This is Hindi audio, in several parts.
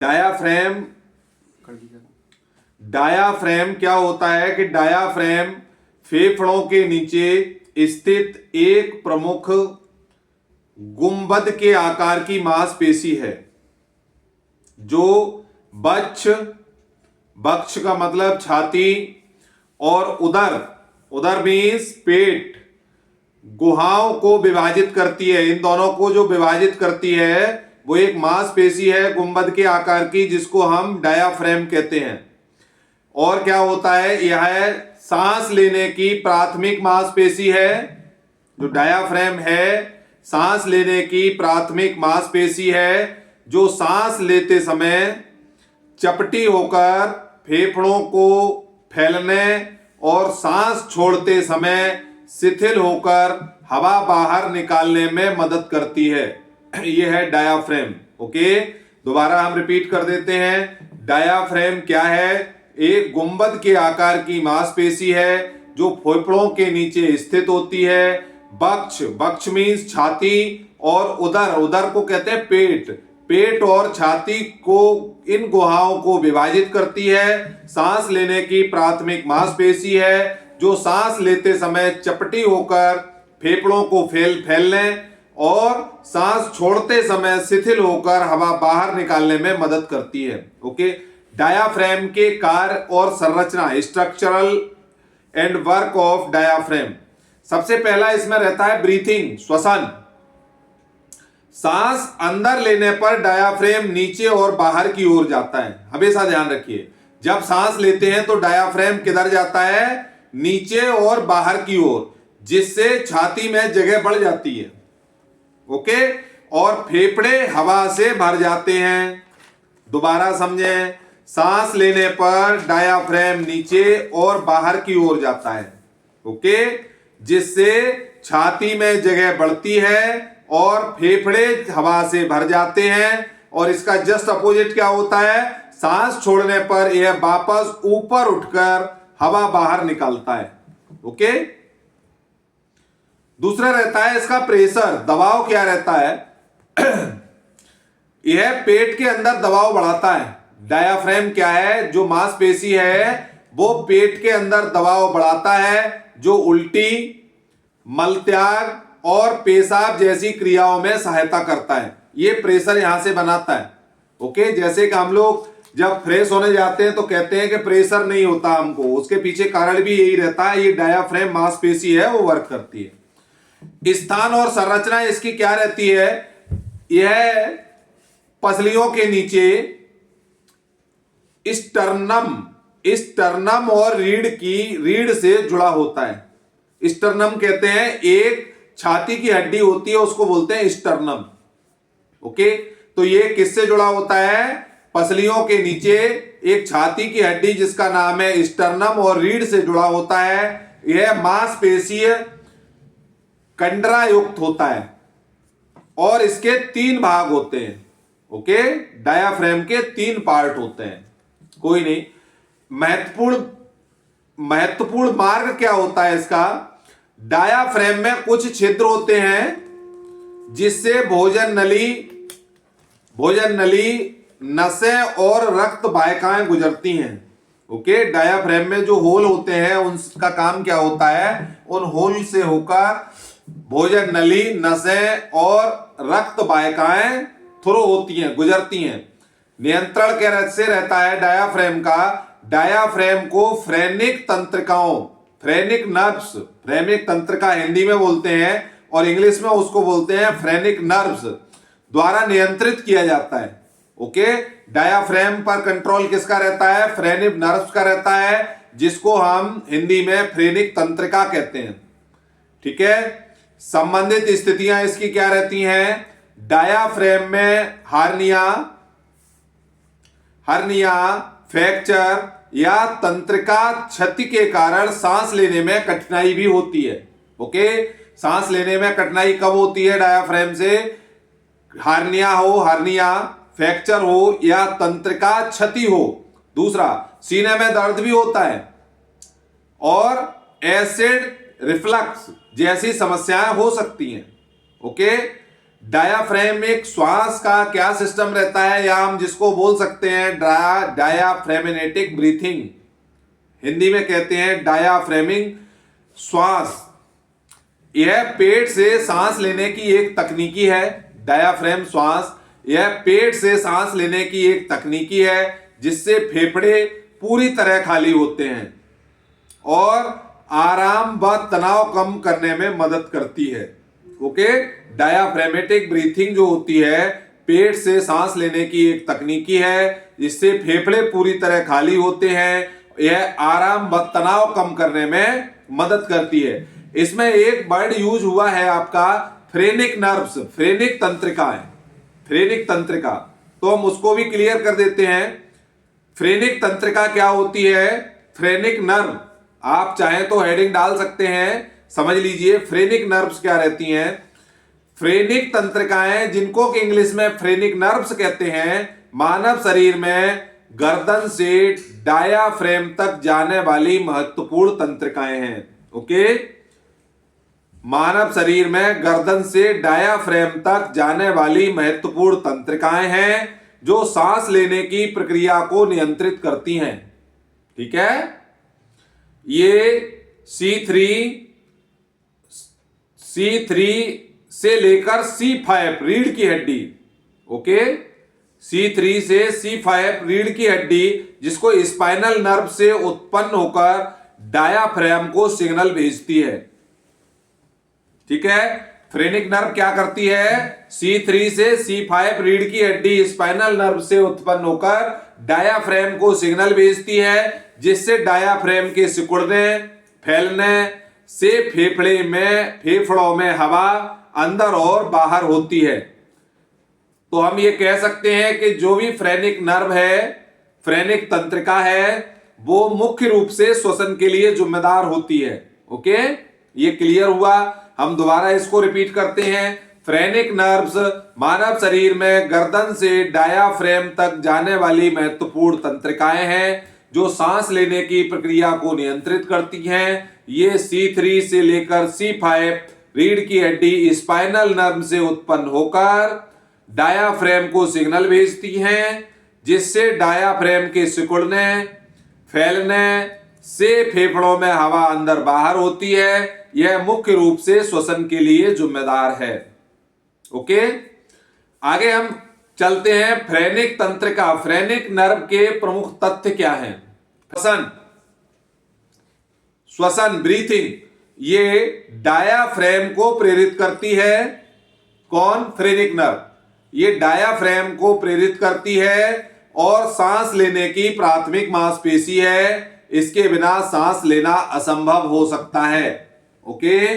डायाफ्रेम डायाफ्रेम क्या होता है कि डायाफ्रेम फेफड़ों के नीचे स्थित एक प्रमुख गुंबद के आकार की मांसपेशी है जो वक्ष वक्ष का मतलब छाती और उदर उदर मीन्स पेट गुहाओं को विभाजित करती है। इन दोनों को जो विभाजित करती है वो एक मांसपेशी है गुंबद के आकार की जिसको हम डायाफ्रेम कहते हैं। और क्या होता है, यह सांस लेने की प्राथमिक मांसपेशी है। जो डायाफ्रेम है सांस लेने की प्राथमिक मांसपेशी है जो सांस लेते समय चपटी होकर फेफड़ों को फैलने और सांस छोड़ते समय शिथिल होकर हवा बाहर निकालने में मदद करती है। यह है डायाफ्रेम। ओके, दोबारा हम रिपीट कर देते हैं। डायाफ्रेम क्या है? एक गुंबद के आकार की मांसपेशी है जो फेफड़ों के नीचे स्थित होती है। वक्ष वक्ष मीन्स छाती और उदर उदर को कहते हैं पेट पेट और छाती को इन गुहाओं को विभाजित करती है। सांस लेने की प्राथमिक मांसपेशी है जो सांस लेते समय चपटी होकर फेफड़ों को फैलने और सांस छोड़ते समय शिथिल होकर हवा बाहर निकालने में मदद करती है। ओके, डायाफ्रेम के कार्य और संरचना, स्ट्रक्चरल एंड वर्क ऑफ डायाफ्रेम। सबसे पहला इसमें रहता है ब्रीथिंग, श्वसन। सांस अंदर लेने पर डायाफ्रेम नीचे और बाहर की ओर जाता है। हमेशा ध्यान रखिए, जब सांस लेते हैं तो डायाफ्रेम किधर जाता है? नीचे और बाहर की ओर, जिससे छाती में जगह बढ़ जाती है। ओके, और फेफड़े हवा से भर जाते हैं। दोबारा समझें, सांस लेने पर डायाफ्रेम नीचे और बाहर की ओर जाता है। ओके, जिससे छाती में जगह बढ़ती है और फेफड़े हवा से भर जाते हैं। और इसका जस्ट अपोजिट क्या होता है? सांस छोड़ने पर यह वापस ऊपर उठकर हवा बाहर निकालता है। ओके, दूसरा रहता है इसका प्रेशर, दबाव क्या रहता है? यह पेट के अंदर दबाव बढ़ाता है। डायाफ्रेम क्या है? जो मांसपेशी है वो पेट के अंदर दबाव बढ़ाता है जो उल्टी, मलत्याग और पेशाब जैसी क्रियाओं में सहायता करता है। ये प्रेशर यहां से बनाता है। ओके, जैसे कि हम लोग जब फ्रेश होने जाते हैं तो कहते हैं कि प्रेशर नहीं होता हमको, उसके पीछे कारण भी यही रहता है। ये डायाफ्रेम मांसपेशी है वो वर्क करती है। स्थान और संरचना इसकी क्या रहती है? यह पसलियों के नीचे स्टर्नम और रीढ़ से जुड़ा होता है। स्टर्नम कहते हैं एक छाती की हड्डी होती है, उसको बोलते हैं स्टर्नम। ओके, तो ये किससे जुड़ा होता है? पसलियों के नीचे एक छाती की हड्डी जिसका नाम है स्टर्नम और रीढ़ से जुड़ा होता है। यह मांसपेशीय कंडरा युक्त होता है और इसके 3 भाग होते हैं। ओके, डायाफ्रेम के 3 पार्ट होते हैं। कोई नहीं, महत्वपूर्ण मार्ग क्या होता है इसका? डायाफ्रेम में कुछ छिद्र होते हैं जिससे भोजन नली, नसें और रक्त वाहिकाएं गुजरती हैं। ओके, डायाफ्रेम में जो होल होते हैं उनका काम क्या होता है? उन होल से होकर भोजन नली, नसें और रक्त वाहिकाएं थ्रू होती हैं, गुजरती हैं। नियंत्रण कैसे रहता है डायाफ्रेम का? डायाफ्रेम को फ्रेनिक तंत्रिका हिंदी में बोलते हैं और इंग्लिश में उसको बोलते हैं फ्रेनिक नर्व्स द्वारा नियंत्रित किया जाता है। ओके, डायाफ्रेम पर कंट्रोल किसका रहता है? फ्रेनिक नर्व्स का रहता है, जिसको हम हिंदी में फ्रेनिक तंत्रिका कहते हैं। ठीक है, संबंधित स्थितियां इसकी क्या रहती हैं? डायाफ्रेम में हर्निया, फ्रैक्चर या तंत्रिका क्षति के कारण सांस लेने में कठिनाई भी होती है। ओके, सांस लेने में कठिनाई कब होती है? डायाफ्रेम से हर्निया, फ्रैक्चर हो या तंत्रिका क्षति हो। दूसरा, सीने में दर्द भी होता है और एसिड रिफ्लक्स जैसी समस्याएं हो सकती हैं। ओके, डायाफ्रेम एक श्वास का क्या सिस्टम रहता है, या हम जिसको बोल सकते हैं डायाफ्रेमिनेटिक ब्रीथिंग, हिंदी में कहते हैं डायाफ्रेमिंग श्वास। यह पेट से सांस लेने की एक तकनीकी है। डायाफ्रेम श्वास यह पेट से सांस लेने की एक तकनीकी है जिससे फेफड़े पूरी तरह खाली होते हैं और आराम व तनाव कम करने में मदद करती है। ओके, डायाफ्रेमेटिक ब्रीथिंग जो होती है पेट से सांस लेने की एक तकनीकी है जिससे फेफड़े पूरी तरह खाली होते हैं। यह आराम व तनाव कम करने में मदद करती है। इसमें एक वर्ड यूज हुआ है आपका फ्रेनिक नर्व्स, फ्रेनिक तंत्रिकाएं, फ्रेनिक तंत्रिका, तो हम उसको भी क्लियर कर देते हैं। फ्रेनिक तंत्रिका क्या होती है? फ्रेनिक नर्व, आप चाहें तो हेडिंग डाल सकते हैं, समझ लीजिए फ्रेनिक नर्व्स क्या रहती हैं। फ्रेनिक तंत्रिकाएं, जिनको कि इंग्लिश में फ्रेनिक नर्व्स कहते हैं, मानव शरीर में गर्दन से डायाफ्रेम तक जाने वाली महत्वपूर्ण तंत्रिकाएं हैं। ओके, मानव शरीर में गर्दन से डायाफ्रेम तक जाने वाली महत्वपूर्ण तंत्रिकाएं हैं जो सांस लेने की प्रक्रिया को नियंत्रित करती हैं। ठीक है, ये C3 से लेकर C5 रीढ़ की हड्डी, ओके, C3 से C5 रीढ़ की हड्डी जिसको स्पाइनल नर्व से उत्पन्न होकर डायाफ्रेम को सिग्नल भेजती है। ठीक है, फ्रेनिक नर्व क्या करती है? C3 से C5 रीढ़ की हड्डी स्पाइनल नर्व से उत्पन्न होकर डायाफ्रेम को सिग्नल भेजती है जिससे डायाफ्रेम के सिकुड़ने फैलने से फेफड़ों में हवा अंदर और बाहर होती है। तो हम ये कह सकते हैं कि जो भी फ्रेनिक नर्व है, फ्रेनिक तंत्रिका है, वो मुख्य रूप से श्वसन के लिए जिम्मेदार होती है। ओके, ये क्लियर हुआ। हम दोबारा इसको रिपीट करते हैं। फ्रेनिक नर्व्स मानव शरीर में गर्दन से डायाफ्रेम तक जाने वाली महत्वपूर्ण तंत्रिकाएं हैं जो सांस लेने की प्रक्रिया को नियंत्रित करती हैं। ये C3 से लेकर C5 रीढ़ की हड्डी स्पाइनल नर्व से उत्पन्न होकर डायाफ्रेम को सिग्नल भेजती हैं जिससे डायाफ्रेम के सिकुड़ने फैलने से फेफड़ों में हवा अंदर बाहर होती है। यह मुख्य रूप से श्वसन के लिए जिम्मेदार है। ओके, आगे हम चलते हैं। फ्रेनिक तंत्रिका, फ्रेनिक नर्व के प्रमुख तथ्य क्या हैं? श्वसन ब्रीथिंग, ये डायाफ्रेम को प्रेरित करती है। कौन? फ्रेनिक नर्व, ये डायाफ्रेम को प्रेरित करती है और सांस लेने की प्राथमिक मांसपेशी है। इसके बिना सांस लेना असंभव हो सकता है। ओके,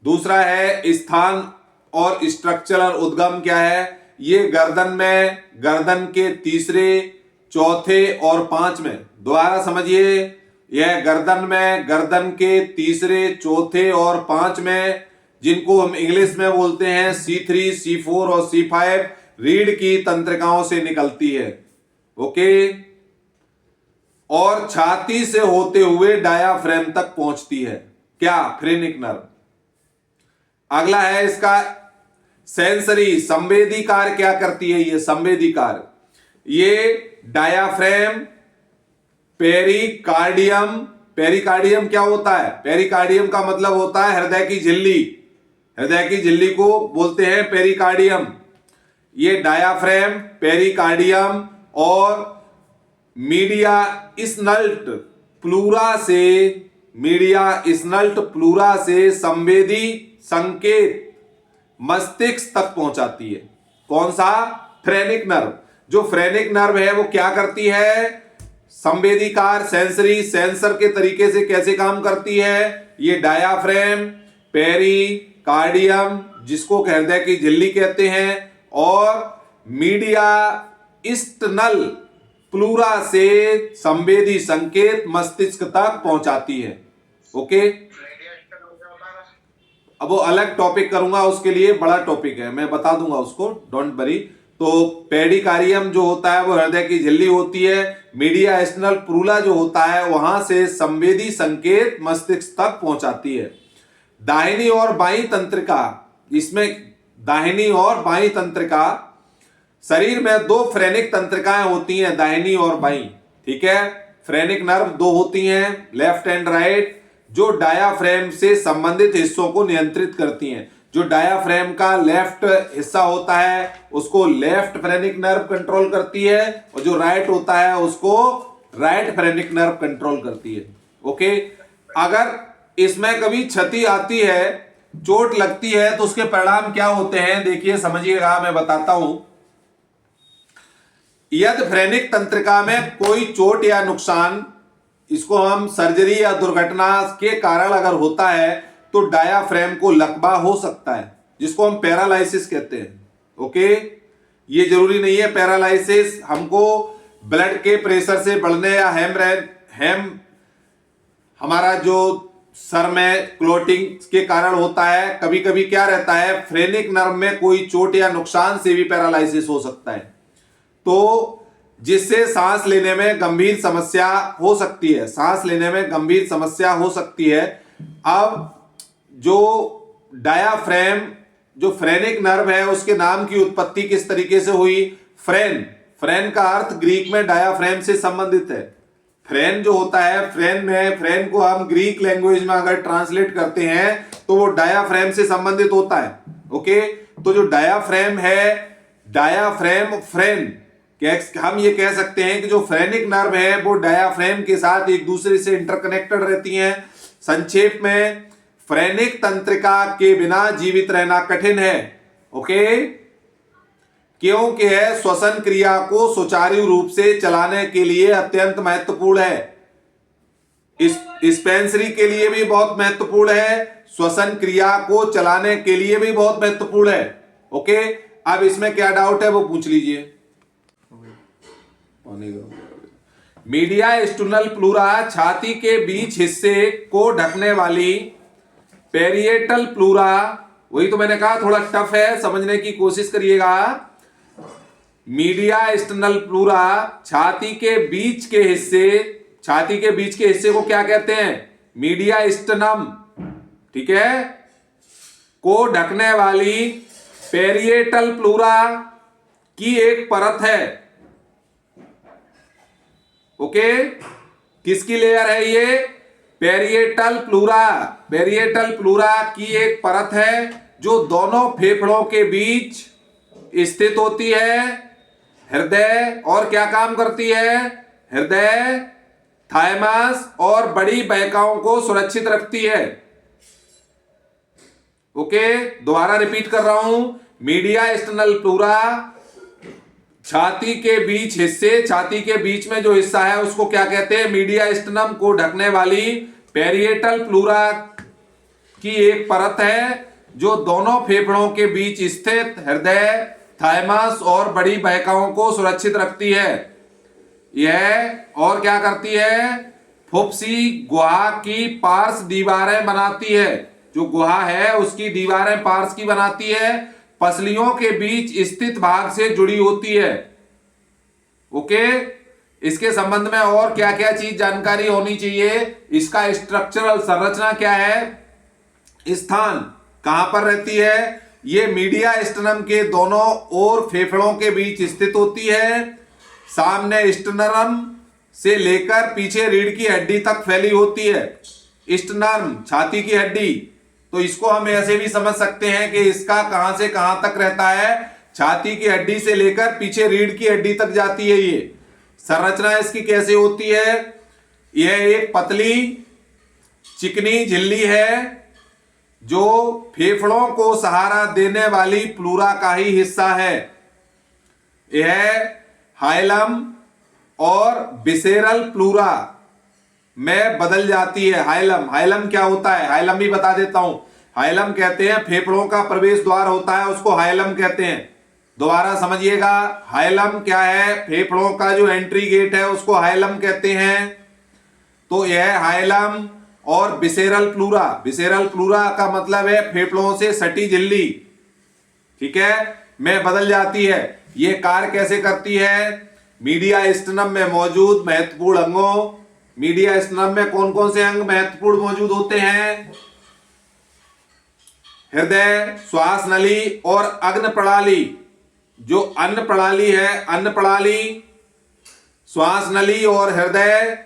दूसरा है स्थान और स्ट्रक्चरल उद्गम क्या है? ये गर्दन में, गर्दन के तीसरे, चौथे और पांचवें, दोबारा समझिए, यह गर्दन में, गर्दन के तीसरे, चौथे और पांचवें, जिनको हम इंग्लिश में बोलते हैं C3, C4 और C5 रीढ़ की तंत्रिकाओं से निकलती है। ओके, और छाती से होते हुए डायाफ्रेम तक पहुंचती है। क्या? Phrenic nerve. अगला है इसका सेंसरी, संवेदी कार्य क्या करती है? ये संवेदी कार्य, ये डायाफ्रेम, पेरिकार्डियम, पेरिकार्डियम क्या होता है? पेरिकार्डियम का मतलब होता है हृदय की झिल्ली, हृदय की झिल्ली को बोलते हैं पेरिकार्डियम। ये डायाफ्रेम, पेरिकार्डियम और मीडिया स्नल्ट प्लूरा से संवेदी संकेत मस्तिष्क तक पहुंचाती है। कौन सा? Phrenic nerve. जो फ्रेनिक नर्व है वो क्या करती है? संवेदी कार्य, सेंसरी, सेंसर के तरीके से कैसे काम करती है? ये डायाफ्रेम, पेरिकार्डियम जिसको हृदय की झिल्ली कहते हैं, और मीडिया स्टनल प्लूरा से संवेदी संकेत मस्तिष्क तक पहुंचाती है। ओके, अब वो अलग टॉपिक करूंगा, उसके लिए बड़ा टॉपिक है, मैं बता दूंगा उसको, डोंट वरी। तो पेरिकार्डियम जो होता है वो हृदय की झिल्ली होती है। मीडिया स्टनल प्लूरा जो होता है वहां से संवेदी संकेत मस्तिष्क तक पहुंचाती है। दाहिनी और बाईं तंत्रिका, इसमें दाहिनी और बाईं तंत्रिका, शरीर में दो फ्रेनिक तंत्रिकाएं होती हैं, दाहिनी और बाईं, ठीक है। फ्रेनिक नर्व दो होती हैं, लेफ्ट एंड राइट, जो डायाफ्रेम से संबंधित हिस्सों को नियंत्रित करती हैं। जो डायाफ्रेम का लेफ्ट हिस्सा होता है उसको लेफ्ट फ्रेनिक नर्व कंट्रोल करती है, और जो राइट होता है उसको राइट फ्रेनिक नर्व कंट्रोल करती है। ओके, अगर इसमें कभी क्षति आती है, चोट लगती है, तो उसके परिणाम क्या होते हैं देखिए, समझिएगा, मैं बताता हूं। यदि फ्रेनिक तंत्रिका में कोई चोट या नुकसान, इसको हम सर्जरी या दुर्घटना के कारण अगर होता है, तो डायाफ्रेम को लकवा हो सकता है, जिसको हम पैरालाइसिस कहते हैं। ओके, ये जरूरी नहीं है पैरालाइसिस हमको ब्लड के प्रेशर से बढ़ने या हमारा जो सर में क्लोटिंग के कारण होता है। कभी कभी क्या रहता है, फ्रेनिक नर्व में कोई चोट या नुकसान से भी पैरालाइसिस हो सकता है, तो जिससे सांस लेने में गंभीर समस्या हो सकती है, सांस लेने में गंभीर समस्या हो सकती है। अब जो डायाफ्रेम, जो फ्रेनिक नर्व है, उसके नाम की उत्पत्ति किस तरीके से हुई? फ्रेन का अर्थ ग्रीक में डायाफ्रेम से संबंधित है। फ्रेन जो होता है, फ्रेन को हम ग्रीक लैंग्वेज में अगर ट्रांसलेट करते हैं तो वो डायाफ्रेम से संबंधित होता है। ओके, तो जो डायाफ्रेम है, फ्रेन, हम ये कह सकते हैं कि जो फ्रेनिक नर्व है वो डायाफ्रेम के साथ एक दूसरे से इंटरकनेक्टेड रहती हैं। संक्षेप में, फ्रेनिक तंत्रिका के बिना जीवित रहना कठिन है। ओके, क्योंकि यह श्वसन क्रिया को सुचारू रूप से चलाने के लिए अत्यंत महत्वपूर्ण है। डिस्पेंसरी के लिए भी बहुत महत्वपूर्ण है, श्वसन क्रिया को चलाने के लिए भी बहुत महत्वपूर्ण है। ओके, अब इसमें क्या डाउट है वो पूछ लीजिए। मीडिया स्टर्नल प्लूरा छाती के बीच हिस्से को ढकने वाली पेरिएटल प्लूरा, वही तो मैंने कहा थोड़ा टफ है, समझने की कोशिश करिएगा। मीडिया स्टर्नल प्लूरा छाती के बीच के हिस्से को क्या कहते हैं? मीडिया स्टर्नम, ठीक है, को ढकने वाली पेरिएटल प्लूरा की एक परत है। ओके, किसकी लेयर है ये? पेरिएटल प्लूरा की एक परत है जो दोनों फेफड़ों के बीच स्थित होती है। हृदय और क्या काम करती है? हृदय, थाइमस और बड़ी बहकाओं को सुरक्षित रखती है। ओके, दोबारा रिपीट कर रहा हूं, मीडिया स्टर्नल प्लूरा छाती के बीच में जो हिस्सा है उसको क्या कहते हैं? मीडिया स्टर्नम को ढकने वाली पेरिएटल प्लूरा की एक परत है जो दोनों फेफड़ों के बीच स्थित हृदय, थाइमस और बड़ी बहकाओं को सुरक्षित रखती है। यह और क्या करती है? फुफ्सी गुहा की पार्श्व दीवारें बनाती है। जो गुहा है उसकी दीवारें पार्श्व की बनाती है, पसलियों के बीच स्थित भाग से जुड़ी होती है। ओके, इसके संबंध में और क्या क्या चीज जानकारी होनी चाहिए? इसका स्ट्रक्चरल संरचना क्या है, स्थान कहां पर रहती है? ये मीडिया स्टर्नम के दोनों ओर फेफड़ों के बीच स्थित होती है। सामने स्टर्नम से लेकर पीछे रीढ़ की हड्डी तक फैली होती है। स्टर्नम छाती की हड्डी, तो इसको हम ऐसे भी समझ सकते हैं कि इसका कहां से कहां तक रहता है? छाती की हड्डी से लेकर पीछे रीढ़ की हड्डी तक जाती है। ये संरचना इसकी कैसे होती है? यह एक पतली चिकनी झिल्ली है जो फेफड़ों को सहारा देने वाली प्लूरा का ही हिस्सा है। यह हाइलम और विसेरल प्लूरा में बदल जाती है। हाइलम क्या होता है? हाइलम भी बता देता हूं। हाइलम कहते हैं फेफड़ों का प्रवेश द्वार होता है, उसको हाइलम कहते हैं। दोबारा समझिएगा, हाइलम क्या है? फेफड़ों का जो एंट्री गेट है उसको हाइलम कहते हैं। तो यह हाइलम और विसेरल प्लूरा का मतलब है फेफड़ों से सटी झिल्ली, ठीक है, में बदल जाती है। यह कार्य कैसे करती है? मीडिया स्टर्नम में मौजूद महत्वपूर्ण अंगों, मीडिया स्टर्नम में कौन कौन से अंग महत्वपूर्ण मौजूद होते हैं? हृदय, श्वास नली और अग्न प्रणाली। जो अन्न प्रणाली है, अन्न प्रणाली, श्वास नली और हृदय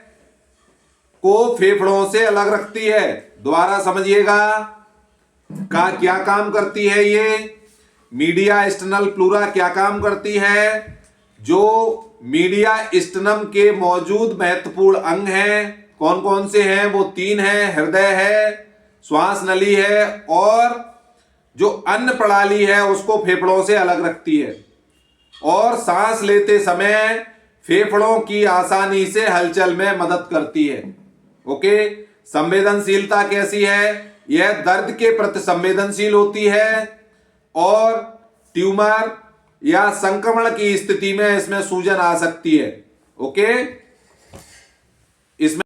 को फेफड़ों से अलग रखती है। दोबारा समझिएगा का क्या काम करती है ये मीडिया स्टेनल प्लूरा, क्या काम करती है। जो मीडिया स्टेनम के मौजूद महत्वपूर्ण अंग हैं, कौन कौन से हैं, वो 3 हैं, हृदय है, श्वास नली है और जो अन्न प्रणाली है उसको फेफड़ों से अलग रखती है और सांस लेते समय फेफड़ों की आसानी से हलचल में मदद करती है। ओके, संवेदनशीलता कैसी है, यह दर्द के प्रति संवेदनशील होती है और ट्यूमर या संक्रमण की स्थिति में इसमें सूजन आ सकती है। ओके, इसमें